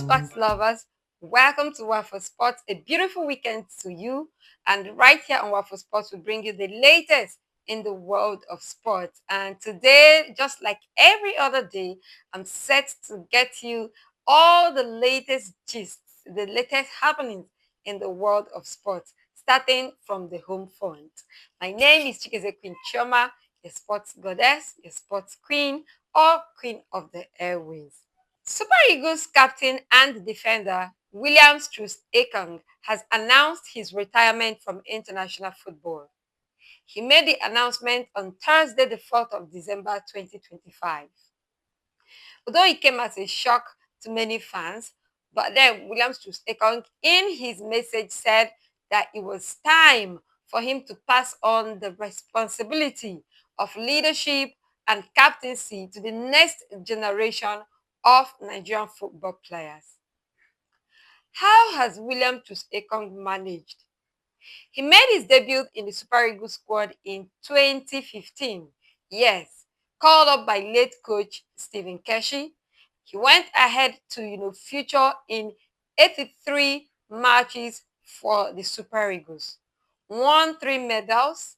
sports lovers, welcome to Waffle Sports. A beautiful weekend to you. And right here on Waffle Sports, we bring you the latest in the world of sports. And today, just like every other day, I'm set to get you all the latest gists, the latest happenings in the world of sports, starting from the home front. My name is Queen Chioma, your sports goddess, your sports queen, or queen of the airways. Super Eagles captain and defender William Troost-Ekong has announced his retirement from international football. He made the announcement on Thursday, the 4th of December 2025. Although it came as a shock to many fans, but then William Troost-Ekong in his message said that it was time for him to pass on the responsibility of leadership and captaincy to the next generation of Nigerian football players. How has William Troost-Ekong managed? He made his debut in the Super Eagles squad in 2015. Yes, called up by late coach Stephen Keshi. He went ahead to feature in 83 matches for the Super Eagles, won 3 medals,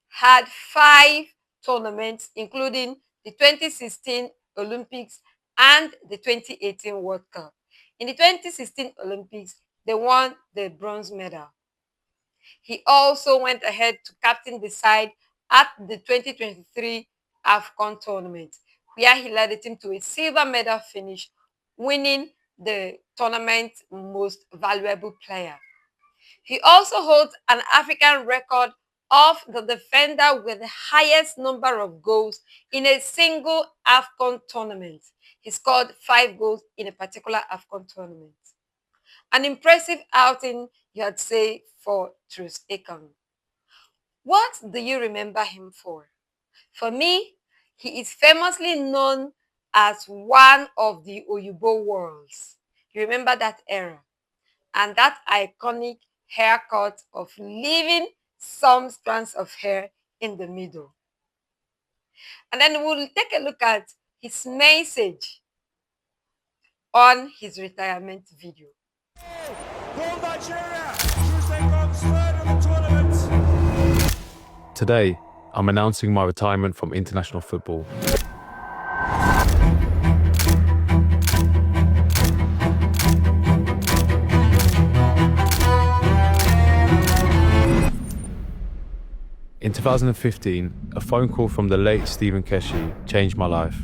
had 5 tournaments, including the 2016 Olympics and the 2018 World Cup. In the 2016 Olympics, they won the bronze medal. He also went ahead to captain the side at the 2023 AFCON tournament, where he led the team to a silver medal finish, winning the tournament's most valuable player. He also holds an African record of the defender with the highest number of goals in a single AFCON tournament. He scored 5 goals in a particular AFCON tournament. An impressive outing, you would say, for Troost-Ekong. What do you remember him for? For me, he is famously known as one of the Oyibo Worlds. You remember that era? And that iconic haircut of leaving some strands of hair in the middle. And then we'll take a look at his message on his retirement video. Today, I'm announcing my retirement from international football. In 2015, a phone call from the late Stephen Keshi changed my life.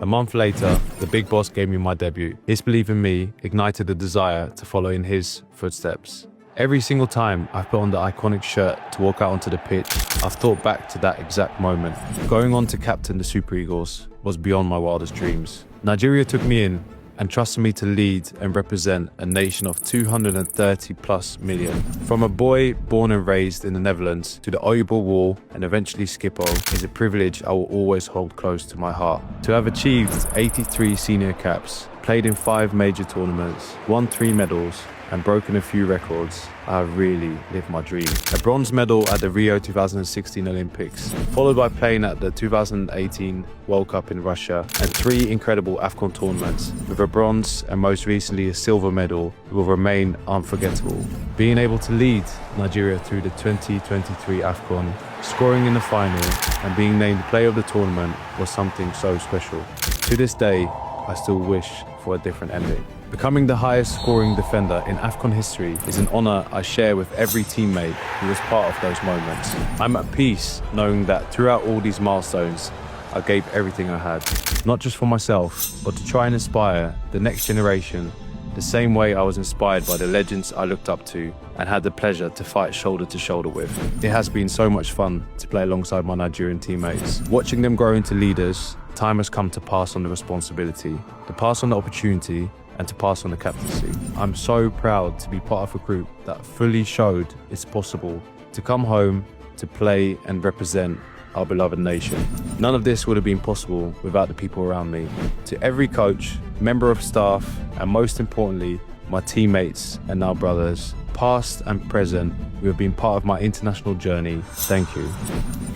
A month later, the big boss gave me my debut. His belief in me ignited a desire to follow in his footsteps. Every single time I've put on the iconic shirt to walk out onto the pitch, I've thought back to that exact moment. Going on to captain the Super Eagles was beyond my wildest dreams. Nigeria took me in and trusted me to lead and represent a nation of 230 plus million. From a boy born and raised in the Netherlands to the Oyibo Wall and eventually Skippo is a privilege I will always hold close to my heart. To have achieved 83 senior caps, played in 5 major tournaments, won 3 medals, and broken a few records, I have really lived my dream. A bronze medal at the Rio 2016 Olympics, followed by playing at the 2018 World Cup in Russia, and 3 incredible AFCON tournaments, with a bronze and most recently a silver medal, will remain unforgettable. Being able to lead Nigeria through the 2023 AFCON, scoring in the final, and being named player of the tournament was something so special. To this day, I still wish for a different ending. Becoming the highest scoring defender in AFCON history is an honour I share with every teammate who was part of those moments. I'm at peace knowing that throughout all these milestones, I gave everything I had, not just for myself, but to try and inspire the next generation the same way I was inspired by the legends I looked up to and had the pleasure to fight shoulder to shoulder with. It has been so much fun to play alongside my Nigerian teammates. Watching them grow into leaders, time has come to pass on the responsibility, to pass on the opportunity, and to pass on the captaincy. I'm so proud to be part of a group that fully showed it's possible to come home, to play and represent our beloved nation. None of this would have been possible without the people around me. To every coach, member of staff, and most importantly, my teammates and now brothers, past and present, who have been part of my international journey, thank you.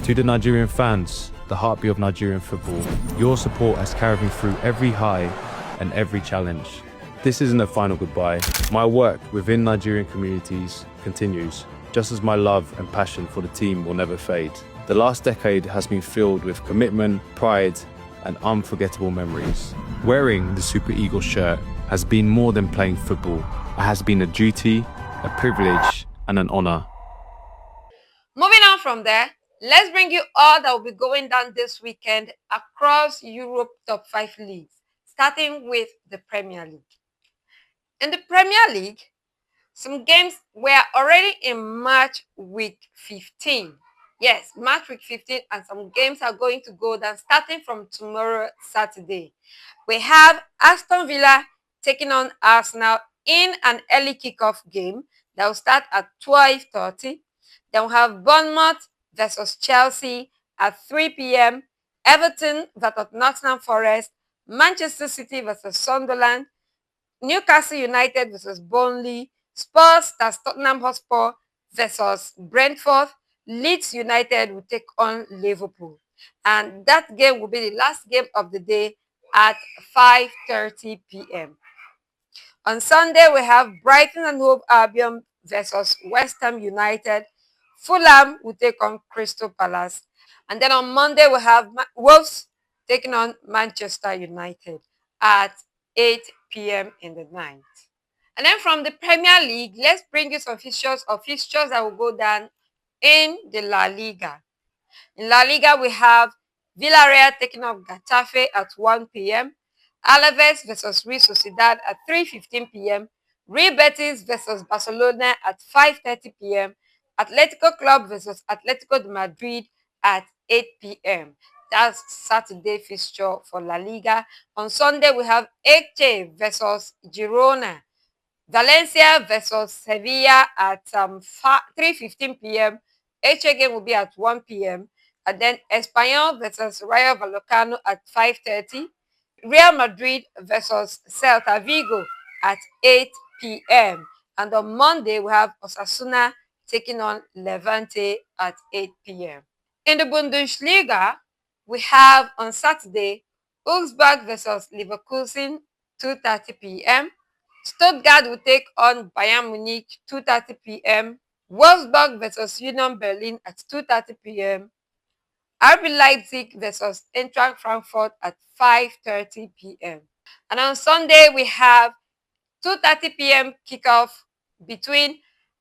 To the Nigerian fans the heartbeat of Nigerian football. Your support has carried me through every high and every challenge. This isn't a final goodbye. My work within Nigerian communities continues, just as my love and passion for the team will never fade. The last decade has been filled with commitment, pride, and unforgettable memories. Wearing the Super Eagles shirt has been more than playing football. It has been a duty, a privilege, and an honor. Moving on from there, let's bring you all that will be going down this weekend across Europe top 5 leagues, starting with the Premier League. In the Premier League, some games were already in March week 15. Yes, March week 15, and some games are going to go down starting from tomorrow, Saturday. We have Aston Villa taking on Arsenal in an early kickoff game that will start at 12:30. Then we have Bournemouth versus Chelsea at 3 p.m. Everton versus Nottingham Forest, Manchester City versus Sunderland, Newcastle United versus Burnley, Spurs that's Tottenham Hotspur versus Brentford, Leeds United will take on Liverpool. And that game will be the last game of the day at 5:30 p.m. On Sunday, we have Brighton and Hove Albion versus West Ham United. Fulham will take on Crystal Palace. And then on Monday, we have Wolves taking on Manchester United at 8 p.m. in the night. And then from the Premier League, let's bring you some fixtures that will go down in the La Liga. In La Liga, we have Villarreal taking on Getafe at 1 p.m. Alaves versus Real Sociedad at 3:15 p.m. Real Betis versus Barcelona at 5:30 p.m. Atletico Club versus Atletico de Madrid at 8 p.m. That's Saturday fixture for La Liga. On Sunday, we have Elche versus Girona. Valencia versus Sevilla at 3:15 p.m. Elche game will be at 1 p.m. And then Espanyol versus Rayo Vallecano at 5:30. Real Madrid versus Celta Vigo at 8 p.m. And on Monday, we have Osasuna taking on Levante at 8 p.m. In the Bundesliga, we have on Saturday, Augsburg versus Leverkusen, 2:30 p.m. Stuttgart will take on Bayern Munich, 2:30 p.m. Wolfsburg versus Union Berlin at 2:30 p.m. RB Leipzig versus Eintracht Frankfurt at 5:30 p.m. And on Sunday, we have 2:30 p.m. kickoff between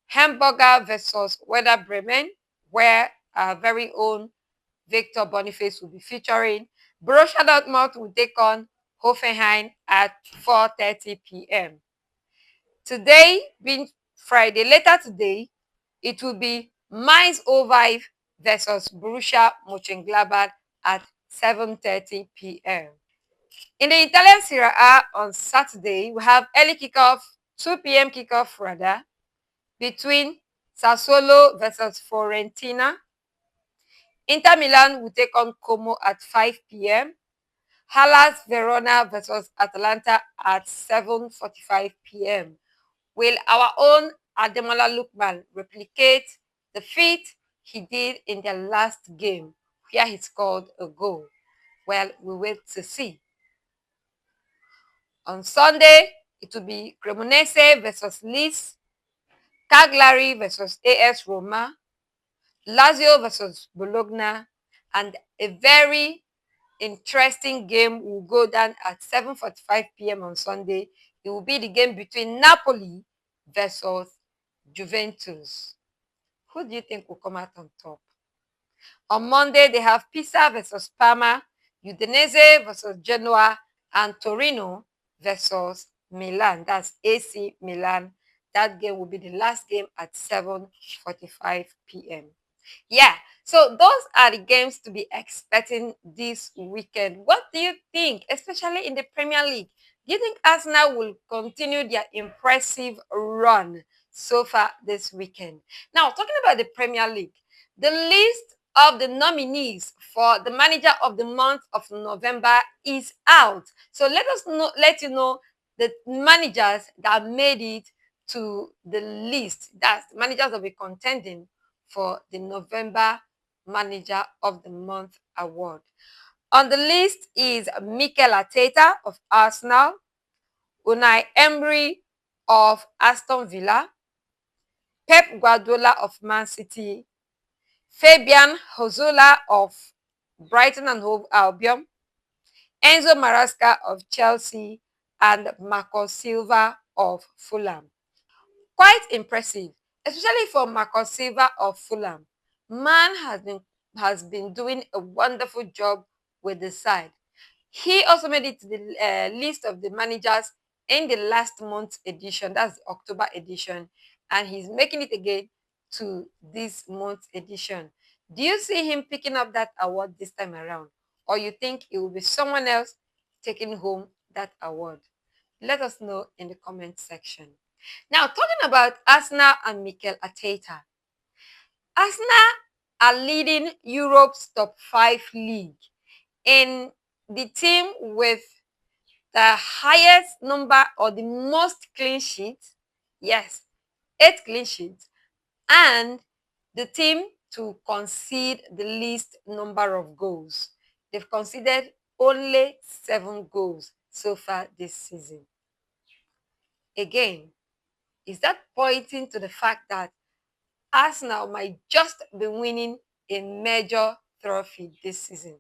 Hamburger versus Werder Bremen, where our very own Victor Boniface will be featuring. Borussia Dortmund will take on Hoffenheim at 4:30 p.m. Today, being Friday, later today, it will be Mainz 05 versus Borussia Mönchengladbach at 7:30 p.m. In the Italian Serie A on Saturday, we have early kickoff, 2 p.m. kickoff rather, between Sassuolo versus Fiorentina. Inter Milan will take on Como at 5 p.m. Hellas Verona versus Atalanta at 7:45 p.m. Will our own Ademola Lookman replicate the feat he did in their last game where he scored a goal? Well, we wait to see. On Sunday, it will be Cremonese versus Leeds, Cagliari versus AS Roma, Lazio versus Bologna, and a very interesting game will go down at 7:45 p.m. on Sunday. It will be the game between Napoli versus Juventus. Who do you think will come out on top? On Monday, they have Pisa versus Parma, Udinese versus Genoa, and Torino versus Milan. That's AC Milan. That game will be the last game at 7:45 p.m. Yeah, so those are the games to be expecting this weekend. What do you think, especially in the Premier League? Do you think Arsenal will continue their impressive run so far this weekend? Now, talking about the Premier League, the list of the nominees for the manager of the month of November is out. So let you know the managers that made it to the list. That's the managers that will be contending for the November Manager of the Month award. On the list is Mikel Arteta of Arsenal, Unai Emery of Aston Villa, Pep Guardiola of Man City, Fabian Hozola of Brighton and Hove Albion, Enzo Maresca of Chelsea, and Marco Silva of Fulham. Quite impressive, especially for Marco Silva of Fulham. Man has been doing a wonderful job with the side. He also made it to the list of the managers in the last month's edition, that's the October edition, and he's making it again to this month's edition. Do you see him picking up that award this time around, or you think it will be someone else taking home that award? Let us know in the comment section. Now, talking about Arsenal and Mikel Arteta. Arsenal are leading Europe's top 5 league in the team with the highest number or the most clean sheets. Yes, 8 clean sheets. And the team to concede the least number of goals. They've conceded only 7 goals so far this season. Again, is that pointing to the fact that Arsenal might just be winning a major trophy this season?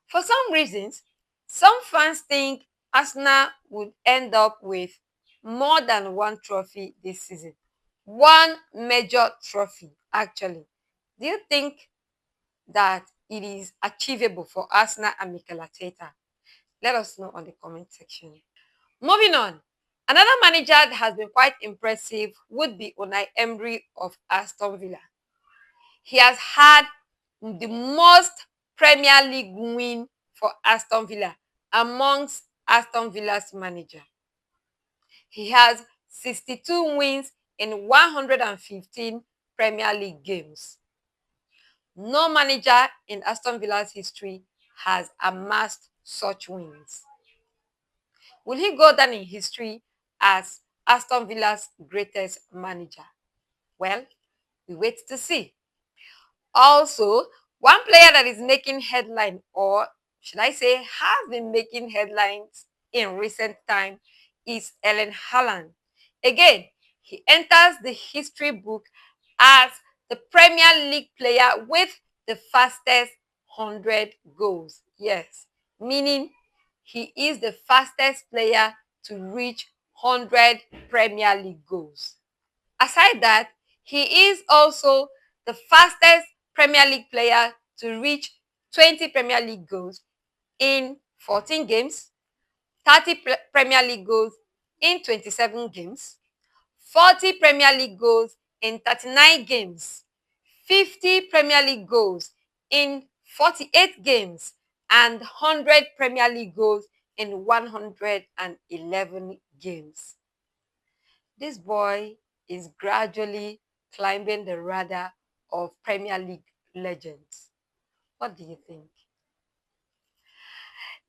For some reasons, some fans think Arsenal would end up with more than one trophy this season. One major trophy, actually. Do you think that it is achievable for Arsenal and Mikel Arteta? Let us know on the comment section. Moving on, another manager that has been quite impressive would be Unai Emery of Aston Villa. He has had the most Premier League win for Aston Villa amongst Aston Villa's manager. He has 62 wins in 115 Premier League games. No manager in Aston Villa's history has amassed such wins. Will he go down in history as Aston Villa's greatest manager? Well, we wait to see. Also, one player that is making headline, or should I say has been making headlines in recent time, is Erling Haaland. Again, he enters the history book as the Premier League player with the fastest 100 goals. Yes, meaning he is the fastest player to reach 100 Premier League goals. Aside that, he is also the fastest Premier League player to reach 20 Premier League goals in 14 games, 30 Premier League goals in 27 games, 40 Premier League goals in 39 games, 50 Premier League goals in 48 games, and 100 Premier League goals in 111 games. This boy is gradually climbing the radar of Premier League legends. What do you think?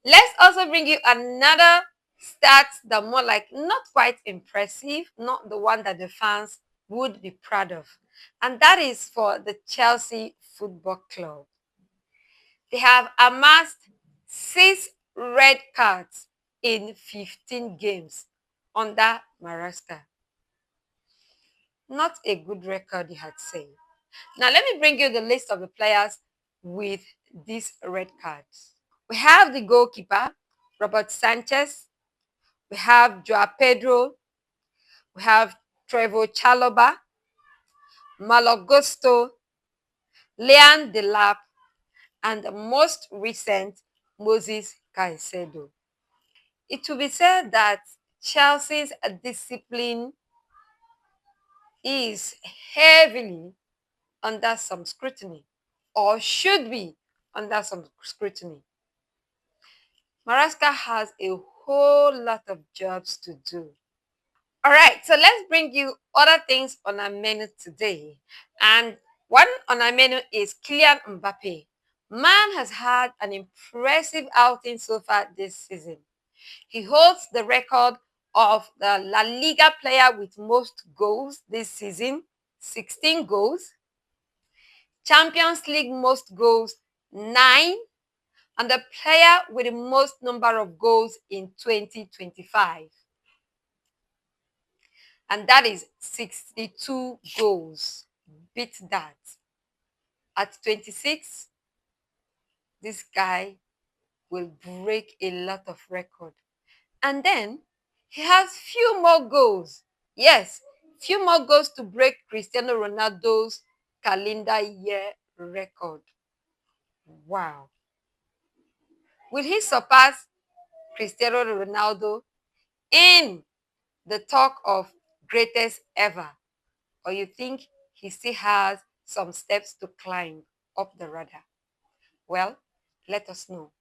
Let's also bring you another stat that more like not quite impressive, not the one that the fans would be proud of. And that is for the Chelsea Football Club. They have amassed 6 red cards in 15 games under Maresca. Not a good record, you had said. Now, let me bring you the list of the players with these red cards. We have the goalkeeper, Robert Sanchez. We have Joao Pedro. We have Trevor Chalobah, Malo Gusto, Leon Delap, and the most recent, Moses Caicedo. It will be said that Chelsea's discipline is heavily under some scrutiny, or should be under some scrutiny. Maresca has a whole lot of jobs to do. All right, so let's bring you other things on our menu today. And one on our menu is Kylian Mbape. Man has had an impressive outing so far this season. He holds the record of the La Liga player with most goals this season, 16 goals. Champions League most goals, 9, and the player with the most number of goals in 2025. And that is 62 goals. Beat that. At 26, this guy will break a lot of record. And then he has few more goals. Yes, few more goals to break Cristiano Ronaldo's calendar year record. Wow. Will he surpass Cristiano Ronaldo in the talk of greatest ever? Or you think he still has some steps to climb up the ladder? Well, let us know.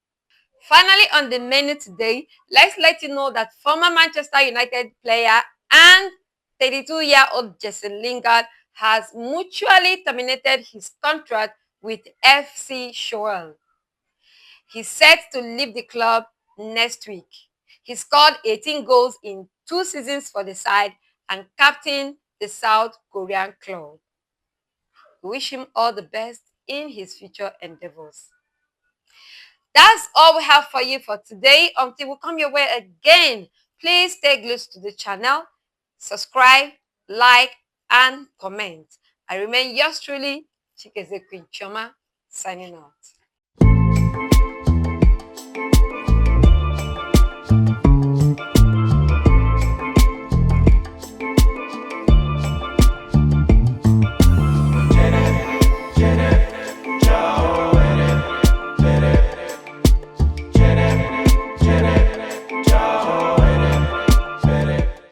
Finally, on the menu today, let's let you know that former Manchester United player and 32-year-old Jesse Lingard has mutually terminated his contract with FC Scholl. He's set to leave the club next week. He scored 18 goals in 2 seasons for the side and captained the South Korean club. We wish him all the best in his future endeavors. That's all we have for you for today. Until we come your way again, please stay glued to the channel, subscribe, like, and comment. I remain yours truly, Chikeze Queen Choma, signing out.